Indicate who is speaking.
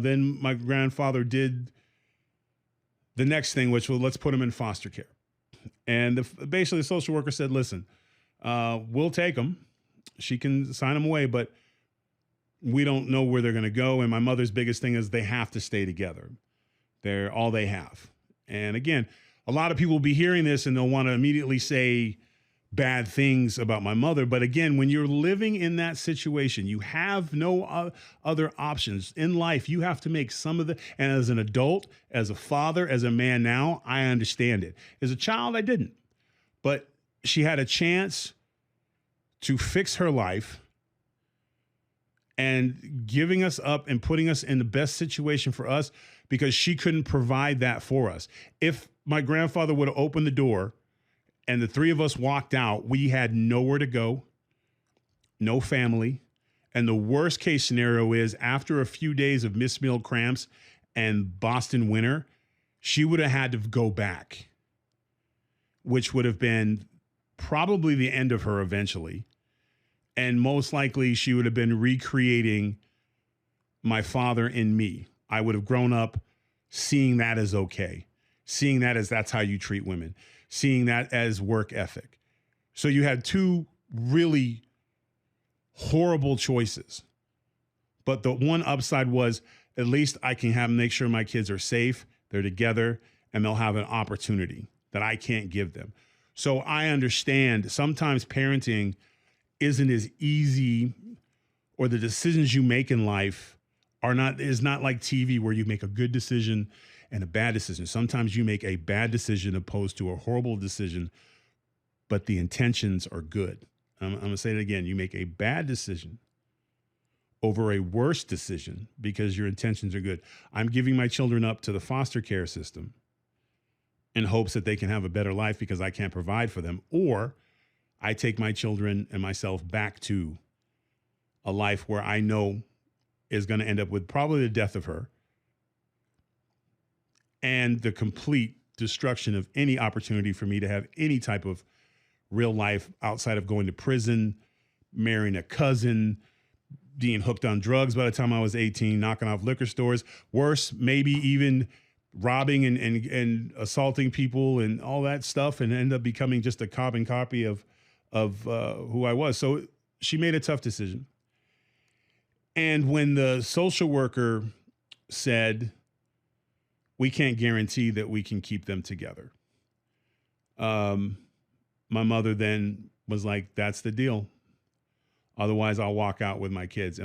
Speaker 1: Then my grandfather did the next thing, which was let's put him in foster care. And basically, the social worker said, listen, we'll take them. She can sign them away, but we don't know where they're going to go. And my mother's biggest thing is they have to stay together. They're all they have. And again, a lot of people will be hearing this and they'll want to immediately say bad things about my mother. But again, when you're living in that situation, you have no other options in life. You have to make some of the, and as an adult, as a father, as a man now, I understand it. As a child, I didn't. But she had a chance to fix her life and giving us up and putting us in the best situation for us because she couldn't provide that for us. If my grandfather would have opened the door and the three of us walked out, we had nowhere to go, no family. And the worst case scenario is after a few days of missed meal cramps and Boston winter, she would have had to go back, which would have been probably the end of her eventually. And most likely she would have been recreating my father in me. I would have grown up seeing that as okay, seeing that as that's how you treat women, seeing that as work ethic. So you had two really horrible choices. But the one upside was at least I can make sure my kids are safe, they're together, and they'll have an opportunity that I can't give them. So I understand sometimes parenting isn't as easy, or the decisions you make in life is not like TV where you make a good decision and a bad decision. Sometimes you make a bad decision opposed to a horrible decision, but the intentions are good. I'm going to say it again. You make a bad decision over a worse decision because your intentions are good. I'm giving my children up to the foster care system in hopes that they can have a better life because I can't provide for them, or I take my children and myself back to a life where I know is going to end up with probably the death of her and the complete destruction of any opportunity for me to have any type of real life outside of going to prison, marrying a cousin, being hooked on drugs by the time I was 18, knocking off liquor stores, worse, maybe even robbing and assaulting people and all that stuff, and end up becoming just a carbon copy of who I was. So she made a tough decision. And when the social worker said, we can't guarantee that we can keep them together, my mother then was like, that's the deal. Otherwise, I'll walk out with my kids.